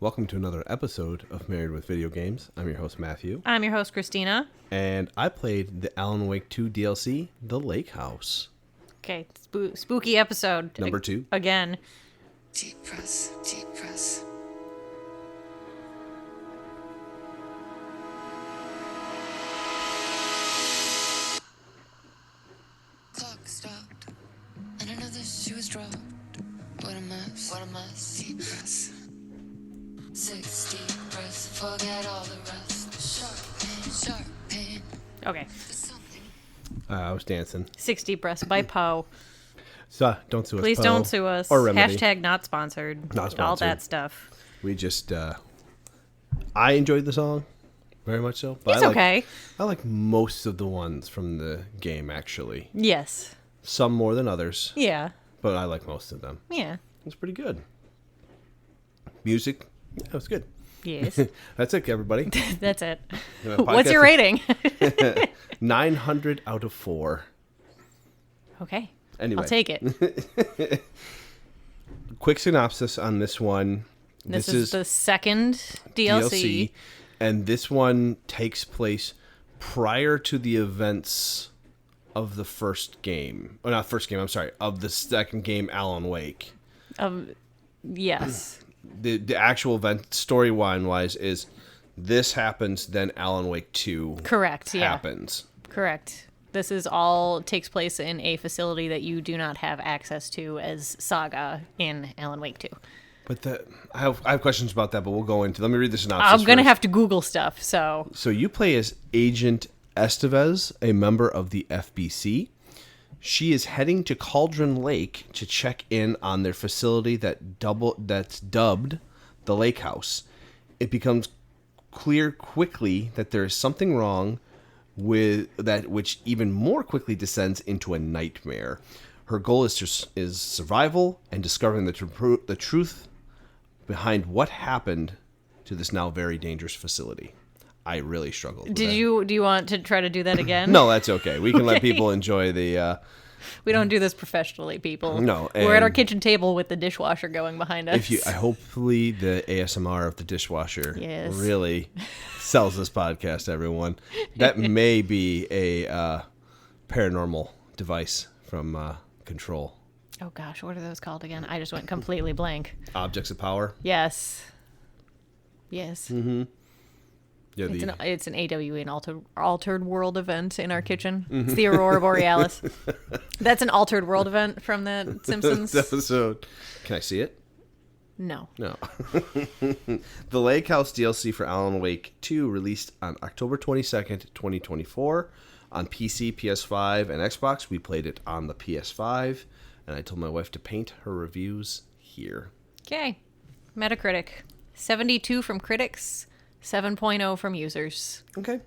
Welcome to another episode of Married with Video Games. I'm your host, Matthew. I'm your host, Christina. And I played the Alan Wake 2 DLC, The Lake House. Okay, spooky episode. Number 2. Again. Deep press, deep press. Clock stopped, and another shoe was dropped. What a mess, what a mess. Deep press. 6 deep breaths, forget all the rest. Sharp pain. Okay. Something. I was dancing. 60 Breasts by Poe. So, don't sue us, Please Poe. don't sue us. Or Remedy. Hashtag not sponsored. Not sponsored. All that stuff. We just, I enjoyed the song very much so. But It's okay. I like most of the ones from the game, actually. Yes. Some more than others, Yeah. but but I like most of them. Yeah. It's pretty good. Music, yeah, it was good. Yes. That's it, everybody. That's it. Podcast What's your rating? 900 out of 4. Okay. Anyway. I'll take it. Quick synopsis on this one. This is the second DLC. And this one takes place prior to the events of the first game. Oh, not first game, I'm sorry. Of the second game, Alan Wake. Yes. The actual event, storyline-wise, is this happens, then Alan Wake 2 Correct. Yeah. happens. Correct. This is all takes place in a facility that you do not have access to as Saga in Alan Wake 2. But I have questions about that, but we'll go into. Let me read the synopsis. I'm going to first. have to Google stuff, so. So you play as Agent Estevez, a member of the FBC. She is heading to Cauldron Lake to check in on their facility that's dubbed the Lake House. It becomes clear quickly that there is something wrong with that, which even more quickly descends into a nightmare. Her goal is survival and discovering the truth behind what happened to this now very dangerous facility. I really struggled with that. Do you want to try to do that again? No, that's okay. We can let people enjoy the... We don't do this professionally, people. No, We're at our and- kitchen table with the dishwasher going behind us. hopefully the ASMR of the dishwasher Yes. really sells this podcast, everyone. That may be a paranormal device from Control. Oh gosh, what are those called again? I just went completely blank. Objects of power. Yes. Yes. Mm-hmm. Yeah, It's an AWE, an altered world event in our kitchen. Mm-hmm. It's the Aurora Borealis. That's an altered world event from the Simpsons. episode. Can I see it? No. No. The Lake House DLC for Alan Wake 2 released on October 22nd, 2024 on PC, PS5, and Xbox. We played it on the PS5, and I told my wife to paint her reviews here. Okay. Metacritic. 72 from critics, 7.0 from users. Okay.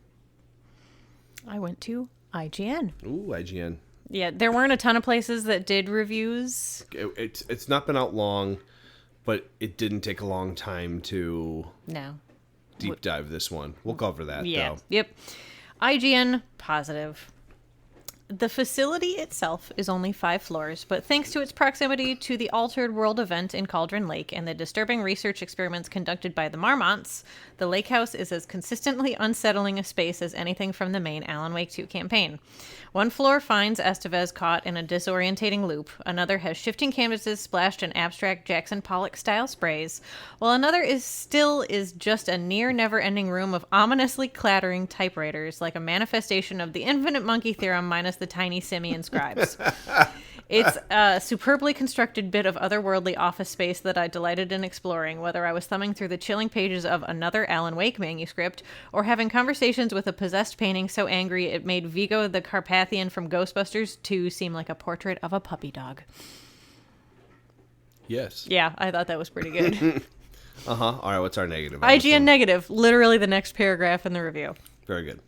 I went to IGN. Ooh, IGN. Yeah, there weren't a ton of places that did reviews. It's not been out long, but it didn't take a long time to No. deep dive this one. We'll cover that, Yeah. though. Yep. IGN positive. The facility itself is only 5 floors, but thanks to its proximity to the Altered World event in Cauldron Lake and the disturbing research experiments conducted by the Marmonts, the Lake House is as consistently unsettling a space as anything from the main Alan Wake 2 campaign. One floor finds Estevez caught in a disorientating loop, another has shifting canvases splashed in abstract Jackson Pollock-style sprays, while another is just a near never-ending room of ominously clattering typewriters, like a manifestation of the infinite monkey theorem minus the tiny simian scribes. It's a superbly constructed bit of otherworldly office space that I delighted in exploring, whether I was thumbing through the chilling pages of another Alan Wake manuscript or having conversations with a possessed painting so angry it made Vigo the Carpathian from Ghostbusters 2 seem like a portrait of a puppy dog. Yes. Yeah, I thought that was pretty good. Uh-huh. All right, what's our negative? on this IGN one? negative, literally the next paragraph in the review. Very good.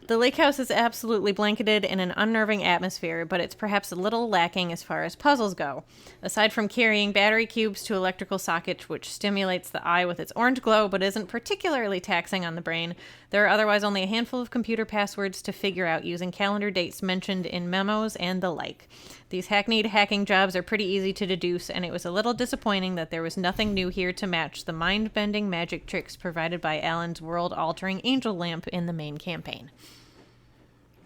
The lake house is absolutely blanketed in an unnerving atmosphere, but it's perhaps a little lacking as far as puzzles go. Aside from carrying battery cubes to electrical socket, which stimulates the eye with its orange glow but isn't particularly taxing on the brain, there are otherwise only a handful of computer passwords to figure out using calendar dates mentioned in memos and the like. These hackneyed hacking jobs are pretty easy to deduce, and it was a little disappointing that there was nothing new here to match the mind-bending magic tricks provided by Alan's world-altering angel lamp in the main campaign.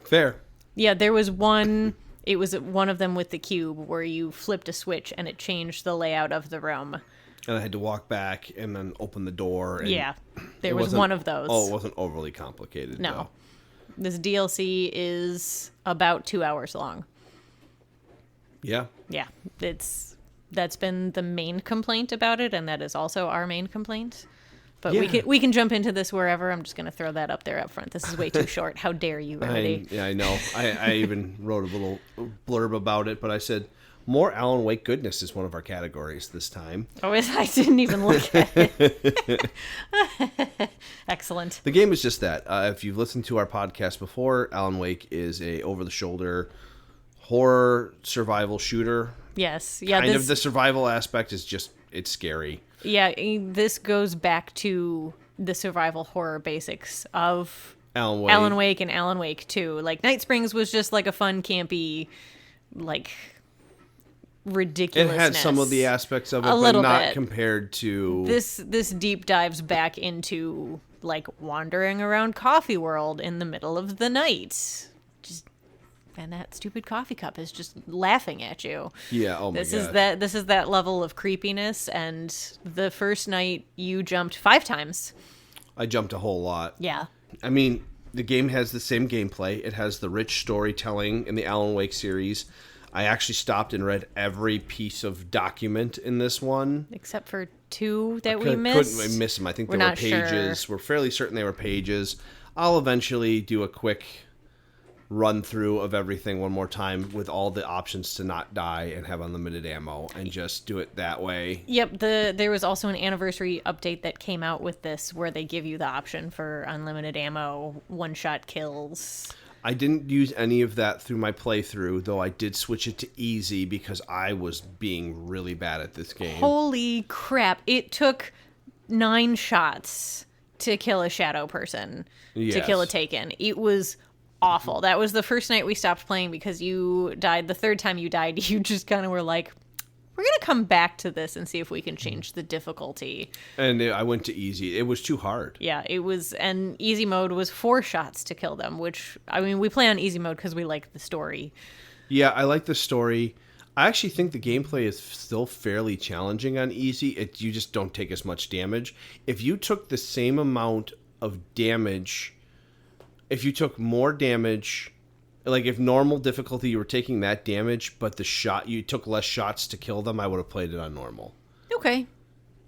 Fair. Yeah, there was one... It was one of them with the cube where you flipped a switch and it changed the layout of the room. And I had to walk back and then open the door. And yeah, there was one of those. Oh, it wasn't overly complicated. No. Though. This DLC is about 2 hours long. Yeah. Yeah, that's been the main complaint about it, and that is also our main complaint. But Yeah. we can jump into this wherever. I'm just going to throw that up there up front. This is way too short. How dare you, Remedy? I know. I even wrote a little blurb about it, but I said, more Alan Wake goodness is one of our categories this time. Oh, I didn't even look at it. Excellent. The game is just that. If you've listened to our podcast before, Alan Wake is a over-the-shoulder horror survival shooter. Yes. Yeah. Kind of the survival aspect is just, it's scary. Yeah, this goes back to the survival horror basics of Alan Wake and Alan Wake 2. Like, Night Springs was just like a fun, campy, like, ridiculousness. It had some of the aspects of it, A but little not bit. compared to... This deep dives back into, like, wandering around Coffee World in the middle of the night. And that stupid coffee cup is just laughing at you. Yeah, oh my God. This is that level of creepiness, and the first night you jumped 5 times. I jumped a whole lot. Yeah. I mean, the game has the same gameplay. It has the rich storytelling in the Alan Wake series. I actually stopped and read every piece of document in this one. Except for 2 that we missed. Couldn't miss them. I think We're they were not sure. pages. We're fairly certain they were pages. I'll eventually do a quick run through of everything one more time with all the options to not die and have unlimited ammo and just do it that way. Yep, there was also an anniversary update that came out with this where they give you the option for unlimited ammo, one-shot kills. I didn't use any of that through my playthrough, though I did switch it to easy because I was being really bad at this game. Holy crap, it took 9 shots to kill a shadow person, to kill a Taken. It was awful. That was the first night we stopped playing because you died. The third time you died, you just kind of were like, we're going to come back to this and see if we can change the difficulty. And I went to easy. It was too hard. Yeah, it was, and easy mode was 4 shots to kill them, which, I mean, we play on easy mode because we like the story. Yeah, I like the story. I actually think the gameplay is still fairly challenging on easy. You just don't take as much damage. If you took the same amount of damage... If you took more damage, like if normal difficulty you were taking that damage, but you took less shots to kill them, I would have played it on normal. Okay.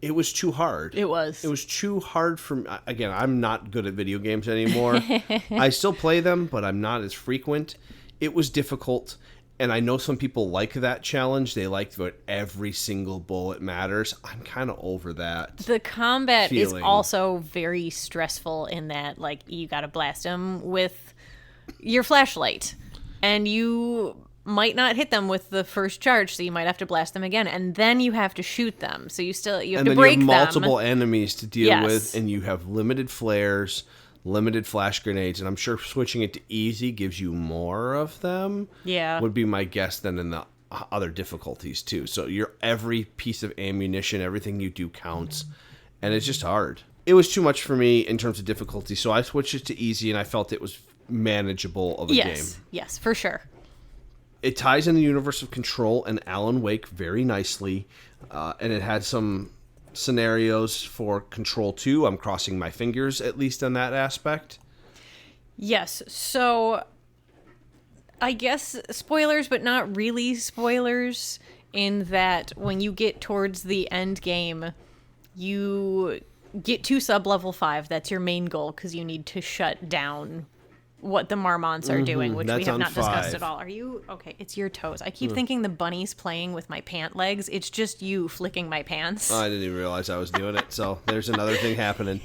It was too hard. It was. It was too hard for me. Again, I'm not good at video games anymore. I still play them, but I'm not as frequent. It was difficult, and I know some people like that challenge. They like that every single bullet matters. I'm kind of over that. The combat feeling. is also very stressful in that, like, you gotta blast them with your flashlight, and you might not hit them with the first charge, so you might have to blast them again, and then you have to shoot them. So you have to break them. And then you have multiple enemies to deal with, and you have limited flares, limited flash grenades, and I'm sure switching it to easy gives you more of them. Yeah. Would be my guess than in the other difficulties too. So every piece of ammunition, everything you do counts, and it's just hard. It was too much for me in terms of difficulty, so I switched it to easy, and I felt it was manageable of a game. Yes, for sure. It ties in the universe of Control and Alan Wake very nicely, and it had some scenarios for Control 2. I'm crossing my fingers, at least on that aspect. Yes, so I guess spoilers, but not really spoilers, in that when you get towards the end game, you get to sub-level 5. That's your main goal, because you need to shut down what the Marmonts are doing, which we have not discussed at all. Are you... Okay, it's your toes. I keep thinking the bunny's playing with my pant legs. It's just you flicking my pants. Oh, I didn't even realize I was doing it, so there's another thing happening.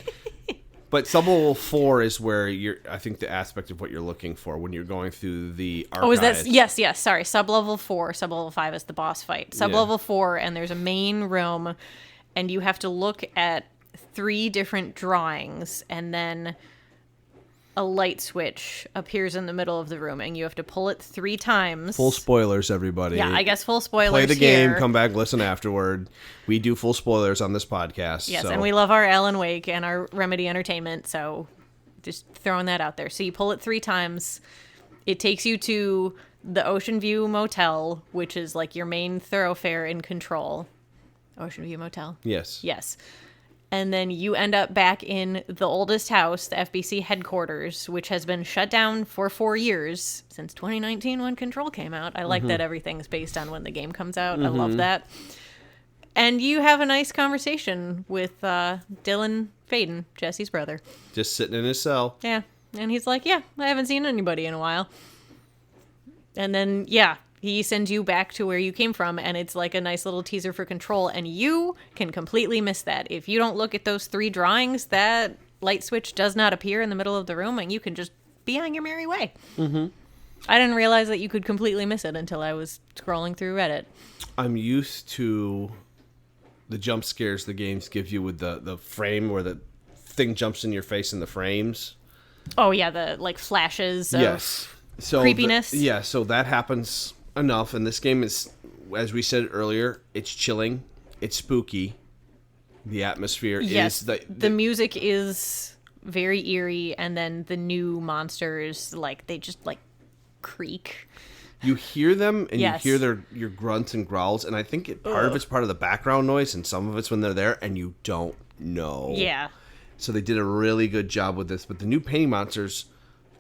But sublevel 4 is where I think the aspect of what you're looking for when you're going through the archives. Oh, is that? Yes. Sorry. Sublevel 4. Sublevel 5 is the boss fight. Sublevel 4, and there's a main room, and you have to look at 3 different drawings, and then a light switch appears in the middle of the room, and you have to pull it 3 times. Full spoilers, everybody. Yeah, I guess full spoilers. Play the game, here. come back, listen afterward. We do full spoilers on this podcast. Yes, so. and we love our Alan Wake and our Remedy Entertainment, so just throwing that out there. So you pull it 3 times. It takes you to the Ocean View Motel, which is like your main thoroughfare in Control. Ocean View Motel? Yes. Yes. And then you end up back in the oldest house, the FBC headquarters, which has been shut down for 4 years, since 2019 when Control came out. I like that everything's based on when the game comes out. I love that. And you have a nice conversation with Dylan Faden, Jesse's brother. Just sitting in his cell. Yeah. And he's like, yeah, I haven't seen anybody in a while. And then, he sends you back to where you came from, and it's like a nice little teaser for Control, and you can completely miss that. If you don't look at those 3 drawings, that light switch does not appear in the middle of the room, and you can just be on your merry way. Mm-hmm. I didn't realize that you could completely miss it until I was scrolling through Reddit. I'm used to the jump scares the games give you with the frame where the thing jumps in your face in the frames. Oh, yeah, the, like, flashes of creepiness. So that happens enough, and this game is, as we said earlier, it's chilling, it's spooky, the atmosphere is the music is very eerie, and then the new monsters, like, they just like creak. You hear them, and Yes. you hear your grunts and growls, and I think part of it's part of the background noise, and some of it's when they're there and you don't know. So they did a really good job with this, but the new painting monsters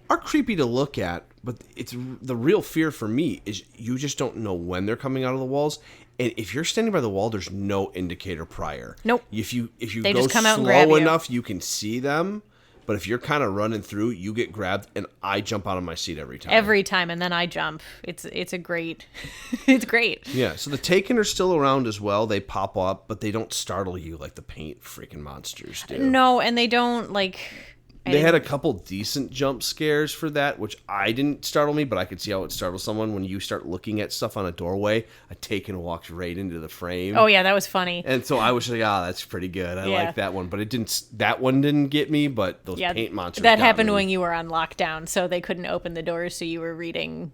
are creepy to look at, but it's the real fear for me is you just don't know when they're coming out of the walls, and if you're standing by the wall, there's no indicator prior. Nope. If you They go just come out and grab slow you. enough, you can see them, but if you're kind of running through, you get grabbed, and I jump out of my seat every time. And then I jump. It's a great, it's great. Yeah, so the Taken are still around as well. They pop up, but they don't startle you like the paint freaking monsters do. No, and they don't like. They had a couple decent jump scares for that, which I didn't startle me, but I could see how it startles someone when you start looking at stuff on a doorway. A Taken walks right into the frame. Oh yeah, that was funny. And so I was like, that's pretty good. I like that one, but that one didn't get me, but those paint monsters that got happened me. when you were on lockdown, so they couldn't open the doors, so you were reading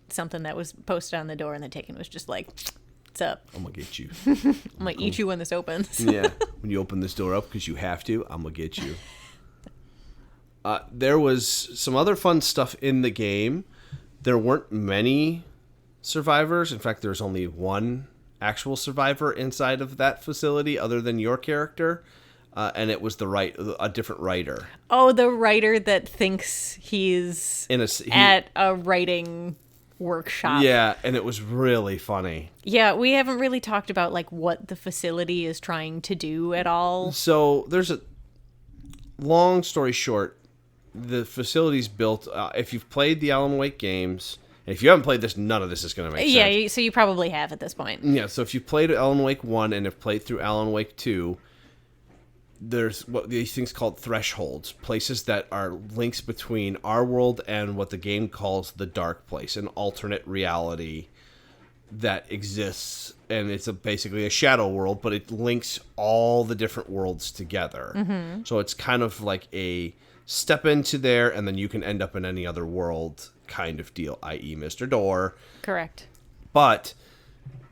something that was posted on the door, and the Taken was just like, what's up? I'm gonna get you. I'm gonna eat you when this opens. Yeah, when you open this door up because you have to, I'm gonna get you. There was some other fun stuff in the game. There weren't many survivors. In fact, there's only one actual survivor inside of that facility other than your character. And it was a different writer. Oh, the writer that thinks he's at a writing workshop. Yeah, and it was really funny. Yeah, we haven't really talked about like what the facility is trying to do at all. So there's a long story short. The facility's built. If you've played the Alan Wake games, and if you haven't played this, none of this is going to make sense. Yeah, so you probably have at this point. Yeah, so if you've played Alan Wake 1 and have played through Alan Wake 2, there's what these things called thresholds, places that are links between our world and what the game calls the dark place, an alternate reality that exists, and it's basically a shadow world, but it links all the different worlds together. Mm-hmm. So it's kind of like a step into there, and then you can end up in any other world kind of deal, i.e. Mr. Door. Correct. But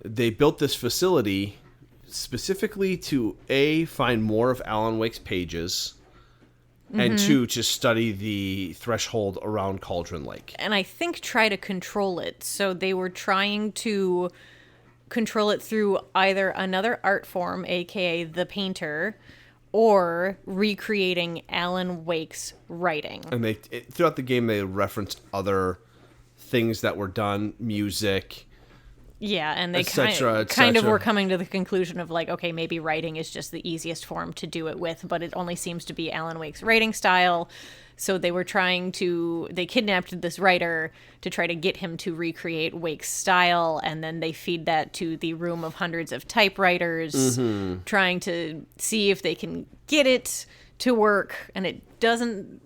they built this facility specifically to, A, find more of Alan Wake's pages, and 2, to study the threshold around Cauldron Lake. And I think try to control it. So they were trying to control it through either another art form, aka the painter, or recreating Alan Wake's writing. And throughout the game, they referenced other things that were done, music. Yeah, and they cetera, kind of were coming to the conclusion of like, okay, maybe writing is just the easiest form to do it with, but it only seems to be Alan Wake's writing style. So they kidnapped this writer to try to get him to recreate Wake's style, and then they feed that to the room of hundreds of typewriters, trying to see if they can get it to work, and it doesn't.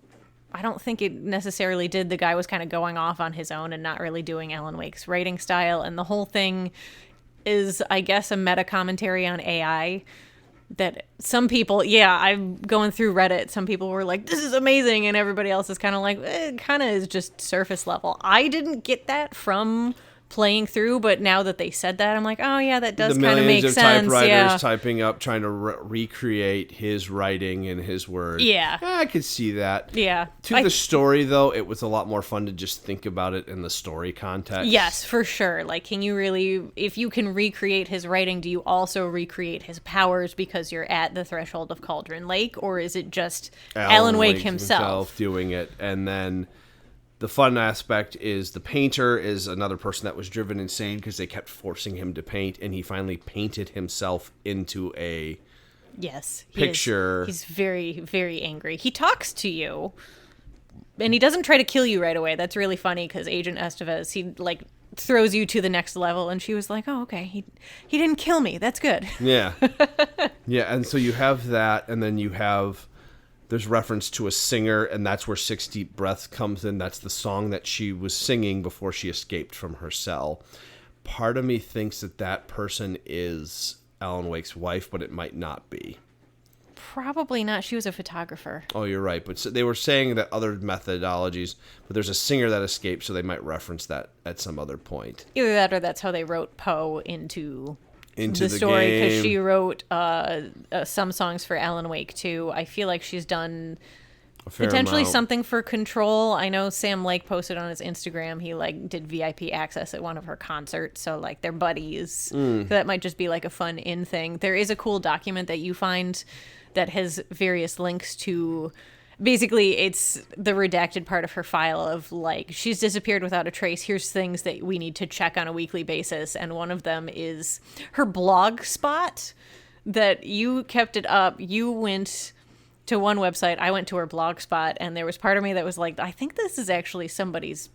I don't think it necessarily did. The guy was kind of going off on his own and not really doing Alan Wake's writing style, and the whole thing is, I guess, a meta commentary on AI. That some people, I'm going through Reddit. Some people were like, "This is amazing," and everybody else is kind of like, "It kind of is just surface level." I didn't get that from playing through, but now that they said that, I'm like, oh yeah, that does kind of make the millions of sense. typewriters typing up, trying to recreate his writing and his words. Yeah, I could see that. Yeah. The story, though, it was a lot more fun to just think about it in the story context. Yes, for sure. Like, can you really, if you can recreate his writing, do you also recreate his powers because you're at the threshold of Cauldron Lake, or is it just Alan Wake himself doing it? And then the fun aspect is the painter is another person that was driven insane because they kept forcing him to paint, and he finally painted himself into a picture. He's very, very angry. He talks to you, and he doesn't try to kill you right away. That's really funny because Agent Estevez, he like throws you to the next level, and she was like, "Oh, okay, he didn't kill me. That's good." Yeah, yeah, and so you have that, and then you have. There's reference to a singer, and that's where 6 Deep Breaths comes in. That's the song that she was singing before she escaped from her cell. Part of me thinks that person is Alan Wake's wife, but it might not be. Probably not. She was a photographer. Oh, you're right. But they were saying that other methodologies, but there's a singer that escaped, so they might reference that at some other point. Either that or that's how they wrote Poe into the game. story, because she wrote some songs for Alan Wake too. I feel like she's done potentially something for Control. I know Sam Lake posted on his Instagram he like did VIP access at one of her concerts, so like they're buddies. So that might just be like a fun in thing. There is a cool document that you find that has various links to. Basically, it's the redacted part of her file of, like, she's disappeared without a trace. Here's things that we need to check on a weekly basis. And one of them is her blog spot that you kept it up. You went to one website. I went to her blog spot. And there was part of me that was like, I think this is actually somebody's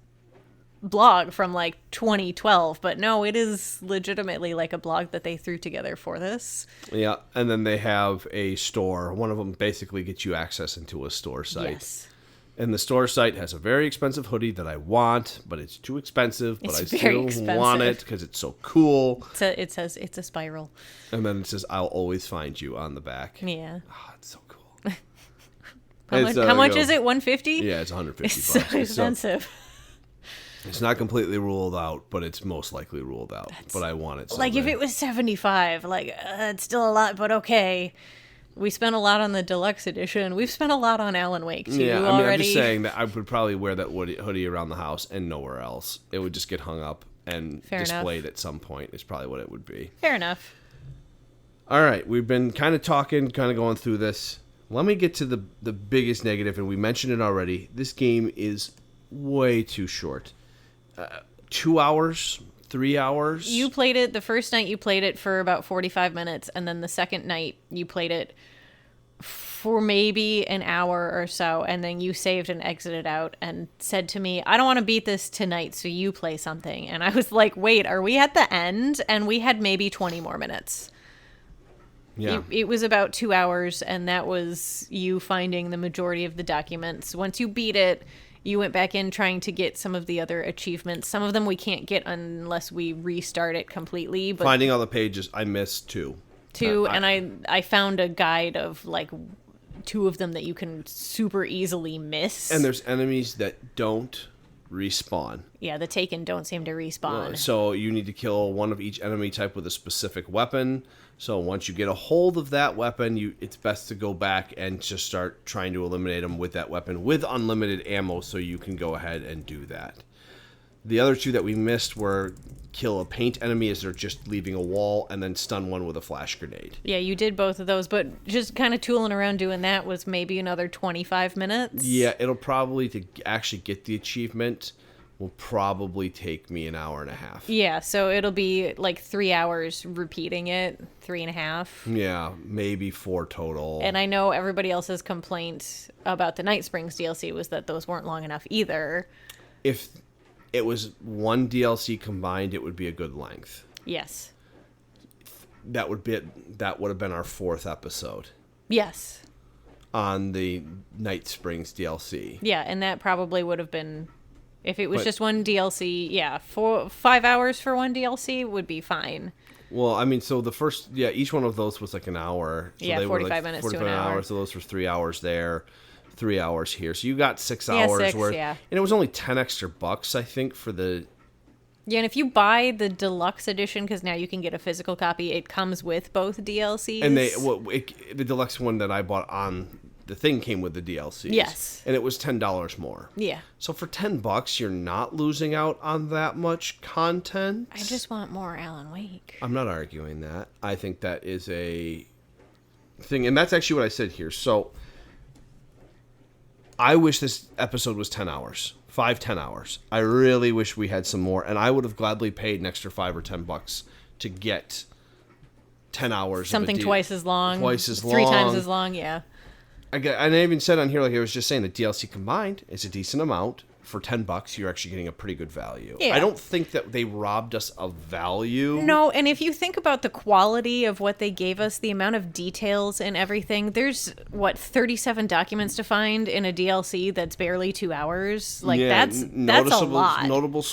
blog from, like, 2012. But no, it is legitimately, like, a blog that they threw together for this. Yeah, and then they have a store. One of them basically gets you access into a store site. Yes. And the store site has a very expensive hoodie that I want, but it's too expensive. But I still want it because it's so cool. It says it's a spiral. And then it says, "I'll always find you" on the back. Yeah. Oh, it's so cool. How much is it? $150? Yeah, it's $150. It's so expensive. It's not completely ruled out, but it's most likely ruled out. But I want it. Like, if it was $75, like, it's still a lot, but okay. We spent a lot on the deluxe edition. We've spent a lot on Alan Wake, too, already. I'm just saying that I would probably wear that hoodie around the house and nowhere else. It would just get hung up and displayed at some point is probably what it would be. Fair enough. All right, we've been kind of talking, kind of going through this. Let me get to the biggest negative, and we mentioned it already. This game is way too short. 2 hours, 3 hours. You played it, the first night you played it for about 45 minutes, and then the second night you played it for maybe an hour or so, and then you saved and exited out and said to me, I don't want to beat this tonight, so you play something. And I was like, wait, are we at the end? And we had maybe 20 more minutes. Yeah. It was about 2 hours, and that was you finding the majority of the documents. Once you beat it, you went back in trying to get some of the other achievements. Some of them we can't get unless we restart it completely. But finding all the pages, I missed two. And I found a guide of, like, 2 of them that you can super easily miss. And there's enemies that don't respawn. Yeah, the Taken don't seem to respawn. So you need to kill one of each enemy type with a specific weapon. So once you get a hold of that weapon, it's best to go back and just start trying to eliminate them with that weapon with unlimited ammo, so you can go ahead and do that. The other 2 that we missed were kill a paint enemy as they're just leaving a wall, and then stun one with a flash grenade. Yeah, you did both of those, but just kind of tooling around doing that was maybe another 25 minutes. Yeah, it'll probably, to actually get the achievement, will probably take me an hour and a half. Yeah, so it'll be like 3 hours repeating it, 3.5. Yeah, maybe 4 total. And I know everybody else's complaint about the Night Springs DLC was that those weren't long enough either. If it was one DLC combined, it would be a good length. Yes. That would have been our 4th episode. Yes. on the Night Springs DLC. Yeah, and that probably would have been, if it was But- just one DLC, 5 hours for one DLC would be fine. Well, I mean, so the first, each one of those was like an hour. So Yeah, they were 45 minutes to 45 an hour. hours, so those were 3 hours there, 3 hours here. So you got 6 Yeah, hours 6, worth. yeah. And it was only 10 extra bucks, I think, for the... Yeah, and if you buy the deluxe edition, because now you can get a physical copy, it comes with both DLCs. And the deluxe one that I bought on the thing came with the DLCs. Yes. And it was $10 more. Yeah. So for $10, you're not losing out on that much content. I just want more Alan Wake. I'm not arguing that. I think that is a thing. And that's actually what I said here. So I wish this episode was 10 hours. 10 hours. I really wish we had some more. And I would have gladly paid an extra $5 or $10 to get 10 hours. Something twice as long. Twice as 3 long. times as long, yeah. And I even said on here, like I was just saying, the DLC combined is a decent amount. For $10, you're actually getting a pretty good value. Yeah. I don't think that they robbed us of value. No, and if you think about the quality of what they gave us, the amount of details and everything, there's, 37 documents to find in a DLC that's barely 2 hours? Like, that's a lot. Notable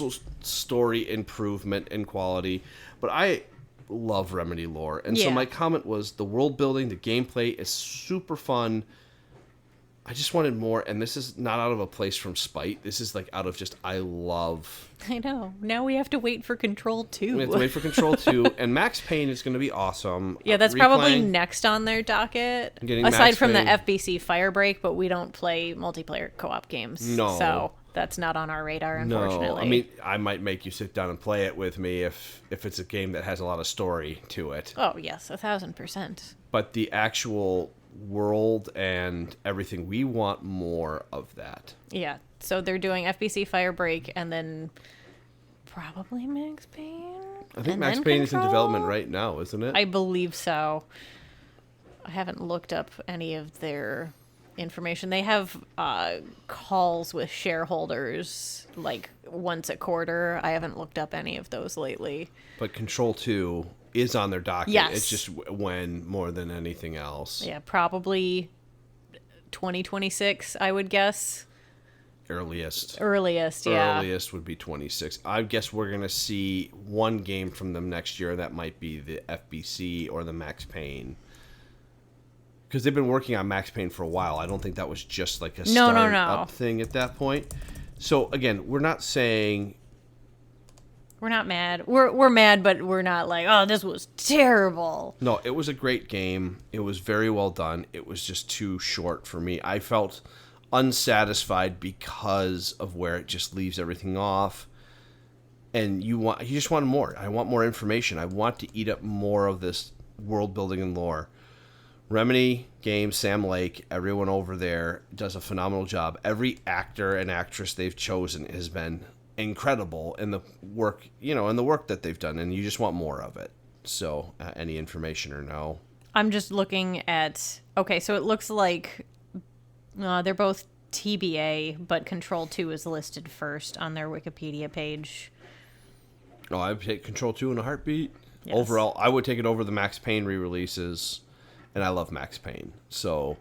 story improvement in quality. But I love Remedy lore. And so Yeah. my comment was the world building, the gameplay is super fun. I just wanted more, and this is not out of a place from spite. This is like out of just, I love... I know. Now we have to wait for Control 2. We have to wait for Control 2, and Max Payne is going to be awesome. Yeah, that's probably Replaying- next on their docket. Getting Aside Max from Payne. the FBC Firebreak, but we don't play multiplayer co-op games. No. So that's not on our radar, No, unfortunately. I mean, I might make you sit down and play it with me if it's a game that has a lot of story to it. Oh, yes, 1,000%. But the actual world and everything, we want more of that. Yeah, so they're doing FBC Firebreak and then probably Max Payne? I think and Max then Payne is in Control? development right now, isn't it? I believe so. I haven't looked up any of their information. They have calls with shareholders like once a quarter. I haven't looked up any of those lately. But Control 2 is on their docket. Yes. It's just when more than anything else. Yeah, probably 2026, I would guess. Earliest. Earliest, yeah. Earliest would be 26. I guess we're going to see one game from them next year. That might be the FBC or the Max Payne. Because they've been working on Max Payne for a while. I don't think that was just like a start-up thing at that point. So, again, we're not saying... We're not mad. We're mad, but we're not like, oh, this was terrible. No, it was a great game. It was very well done. It was just too short for me. I felt unsatisfied because of where it just leaves everything off. And you just want more. I want more information. I want to eat up more of this world building and lore. Remedy Games, Sam Lake, everyone over there does a phenomenal job. Every actor and actress they've chosen has been incredible in the work, that they've done, and you just want more of it. So, any information or no? I'm just looking at... Okay, so it looks like they're both TBA, but Control 2 is listed first on their Wikipedia page. Oh, I'd take Control 2 in a heartbeat. Yes. Overall, I would take it over the Max Payne re-releases, and I love Max Payne. So,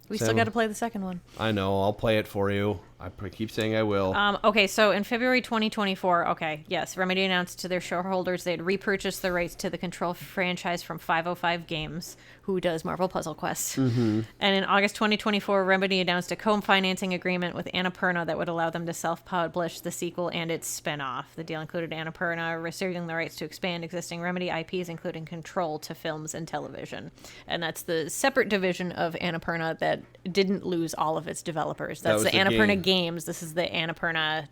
We still got to play the second one. I know. I'll play it for you. I keep saying I will. Okay, so in February 2024, yes, Remedy announced to their shareholders they had repurchased the rights to the Control franchise from 505 Games, who does Marvel Puzzle Quest. Mm-hmm. And in August 2024, Remedy announced a co-financing agreement with Annapurna that would allow them to self-publish the sequel and its spin-off. The deal included Annapurna receiving the rights to expand existing Remedy IPs, including Control, to films and television. And that's the separate division of Annapurna that didn't lose all of its developers. That's the Annapurna Games. This is the Annapurna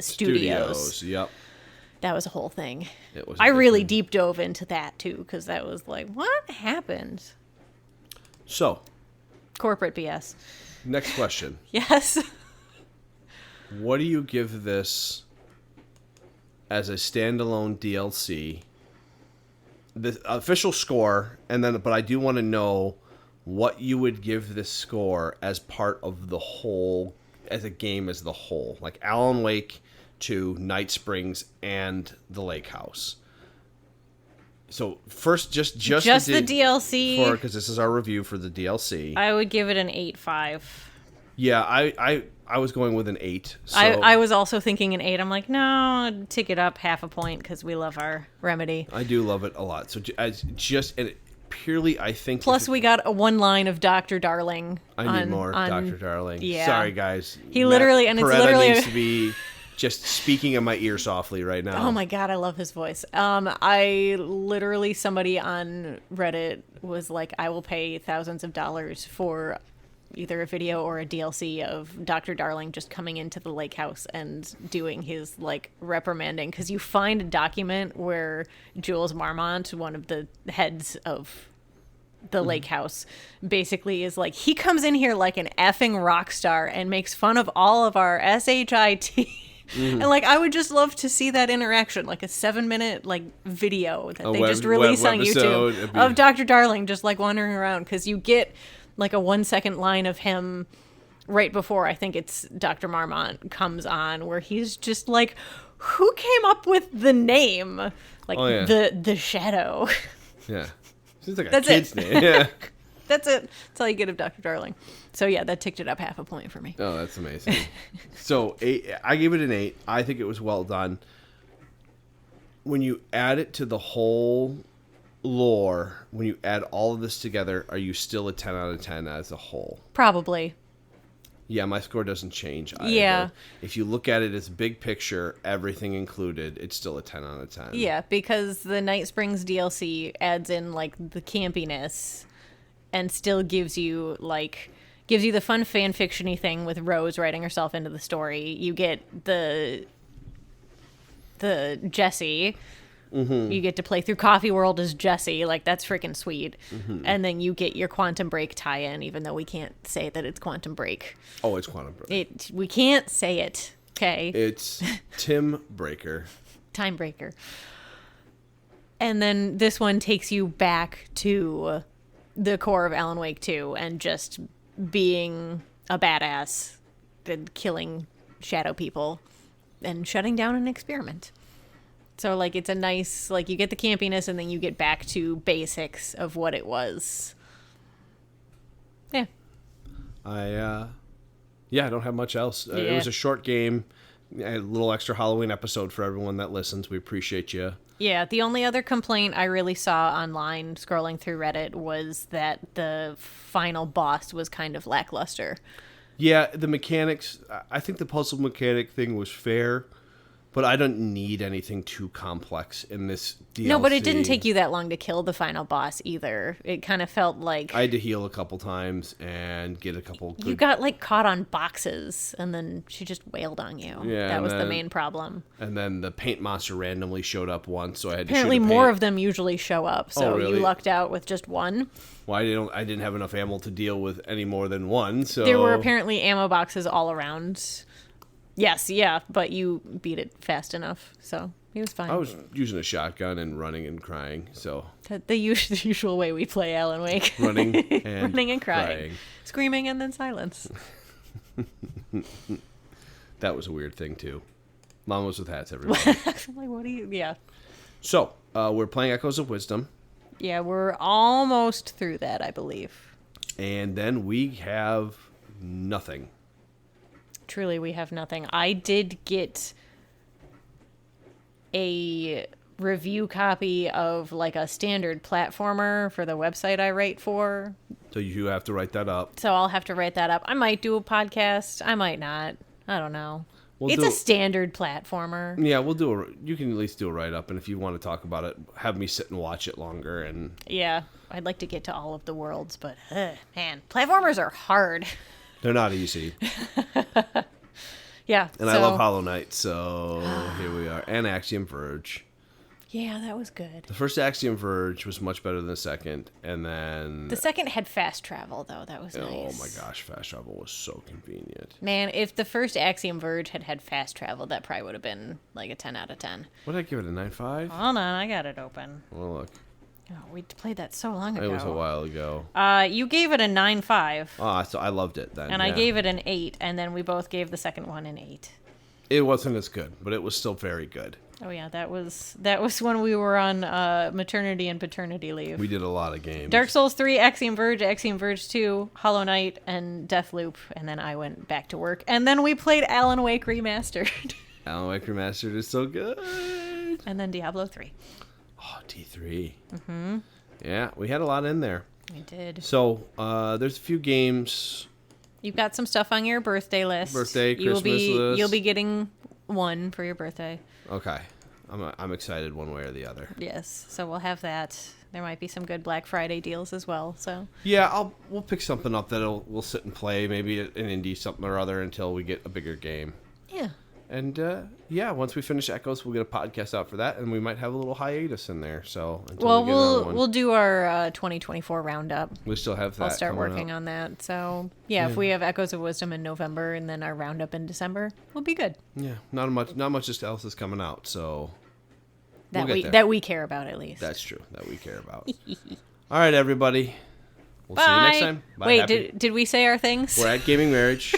Studios. Yep. That was a whole thing. It was. I really deep dove into that too, because that was like, what happened? So, Corporate BS. next question. Yes. What do you give this as a standalone DLC? The official score, but I do want to know what you would give this score as part of the whole, as a game as the whole. Like Alan Wake to Night Springs and the Lake House. So first, just the DLC. because this is our review for the DLC. I would give it an 8.5. Yeah, I was going with an 8. So I was also thinking an 8. I'm like, no, I'd tick it up half a point because we love our Remedy. I do love it a lot. So purely, I think. Plus, we got a one line of Dr. Darling. I need more Dr. Darling. Yeah. Sorry, guys. He literally, and it's Peretta literally needs to be just speaking in my ear softly right now. Oh my god, I love his voice. I literally, somebody on Reddit was like, I will pay thousands of dollars for either a video or a DLC of Dr. Darling just coming into the lake house and doing his like reprimanding, because you find a document where Jules Marmont, one of the heads of the lake house, basically is like, he comes in here like an effing rock star and makes fun of all of our SHIT. And like, I would just love to see that interaction, like a 7-minute like video that they just release on YouTube of Dr. Darling just like wandering around, because you get like a 1-second line of him right before, I think it's Dr. Marmont comes on, where he's just like, who came up with the name? Like the Shadow. Yeah. Seems like a kid's name. Yeah. That's it. That's all you get of Dr. Darling. So yeah, that ticked it up half a point for me. Oh, that's amazing. So I gave it an 8. I think it was well done. When you add it to the whole lore, when you add all of this together, are you still a 10 out of 10 as a whole? Probably. Yeah, my score doesn't change either. Yeah. If you look at it as big picture, everything included, it's still a 10 out of 10. Yeah, because the Night Springs DLC adds in like the campiness and still gives you the fun fan fiction-y thing with Rose writing herself into the story. You get the Jessie. Mm-hmm. You get to play through Coffee World as Jessie. Like, that's freaking sweet. Mm-hmm. And then you get your Quantum Break tie-in, even though we can't say that it's Quantum Break. Oh, it's Quantum Break. We can't say it, okay? It's Tim Breaker. Time Breaker. And then this one takes you back to the core of Alan Wake 2 and just being a badass and killing shadow people and shutting down an experiment. So, like, it's a nice, like, you get the campiness and then you get back to basics of what it was. Yeah. I don't have much else. It was a short game, a little extra Halloween episode for everyone that listens. We appreciate you. Yeah, the only other complaint I really saw online scrolling through Reddit was that the final boss was kind of lackluster. Yeah, the mechanics, I think the puzzle mechanic thing was fair, but I don't need anything too complex in this DLC. No, but it didn't take you that long to kill the final boss either. It kind of felt like... I had to heal a couple times and get a couple... You got, like, caught on boxes, and then she just wailed on you. Yeah, that was the main problem. And then the paint monster randomly showed up once, so I had to Apparently shoot more of them usually show up, so really? You lucked out with just one. Well, I didn't have enough ammo to deal with any more than one, so... There were apparently ammo boxes all around... Yes, yeah, but you beat it fast enough, so he was fine. I was using a shotgun and running and crying, so... The usual way we play Alan Wake. Running and crying. Screaming and then silence. That was a weird thing, too. Mamas with hats, everybody. Like, what do you... Yeah. So, we're playing Echoes of Wisdom. Yeah, we're almost through that, I believe. And then we have nothing. Truly, we have nothing. I did get a review copy of like a standard platformer for the website I write for. So you have to write that up. So I'll have to write that up. I might do a podcast. I might not. I don't know. It's a standard platformer. Yeah, you can at least do a write up, and if you want to talk about it, have me sit and watch it longer. And yeah, I'd like to get to all of the worlds, but man, platformers are hard. They're not easy. Yeah. And I love Hollow Knight, so here we are. And Axiom Verge. Yeah, that was good. The first Axiom Verge was much better than the second, and then... The second had fast travel, though. That was nice. Oh my gosh, fast travel was so convenient. Man, if the first Axiom Verge had fast travel, that probably would have been like a 10 out of 10. What did I give it, a 9.5? Hold on, I got it open. Well, look. Oh, we played that so long ago. It was a while ago. You gave it a 9.5. Oh, so I loved it then. And I gave it an 8, and then we both gave the second one an 8. It wasn't as good, but it was still very good. Oh yeah, that was when we were on maternity and paternity leave. We did a lot of games. Dark Souls 3, Axiom Verge 2, Hollow Knight, and Deathloop, and then I went back to work. And then we played Alan Wake Remastered. Alan Wake Remastered is so good. And then Diablo 3. Oh, D3. Mm-hmm. Yeah, we had a lot in there. We did. So there's a few games. You've got some stuff on your birthday list. Christmas list. You'll be getting one for your birthday. Okay. I'm excited one way or the other. Yes, so we'll have that. There might be some good Black Friday deals as well. So yeah, we'll pick something up that we'll sit and play, maybe an indie something or other until we get a bigger game. yeah. And once we finish Echoes, we'll get a podcast out for that, and we might have a little hiatus in there. So until we get another one. We'll do our 2024 roundup. We still have that. I'll start working on that. So yeah, if we have Echoes of Wisdom in November and then our roundup in December, we'll be good. Yeah, not much else is coming out, so That we'll get there. that we care about at least. That's true. That we care about. All right, everybody. We'll Bye. see you next time. Bye. Wait, did we say our things? We're at Gaming Marriage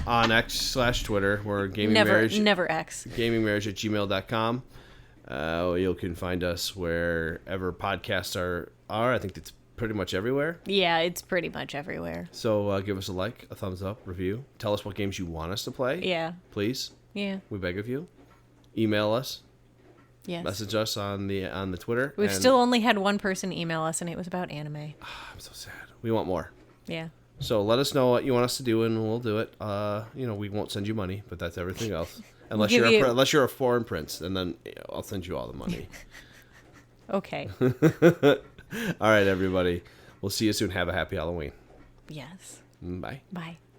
on X/Twitter. We're Gaming Marriage. Never X. GamingMarriage@gmail.com. You can find us wherever podcasts are. I think it's pretty much everywhere. Yeah, it's pretty much everywhere. So give us a like, a thumbs up, review. Tell us what games you want us to play. Yeah. Please. Yeah. We beg of you. Email us. Yes. Message us on the Twitter. We've still only had one person email us, and it was about anime. I'm so sad. We want more. Yeah. So let us know what you want us to do, and we'll do it. We won't send you money, but that's everything else. Unless you're a foreign prince, and then I'll send you all the money. Okay. All right, everybody. We'll see you soon. Have a happy Halloween. Yes. Bye. Bye.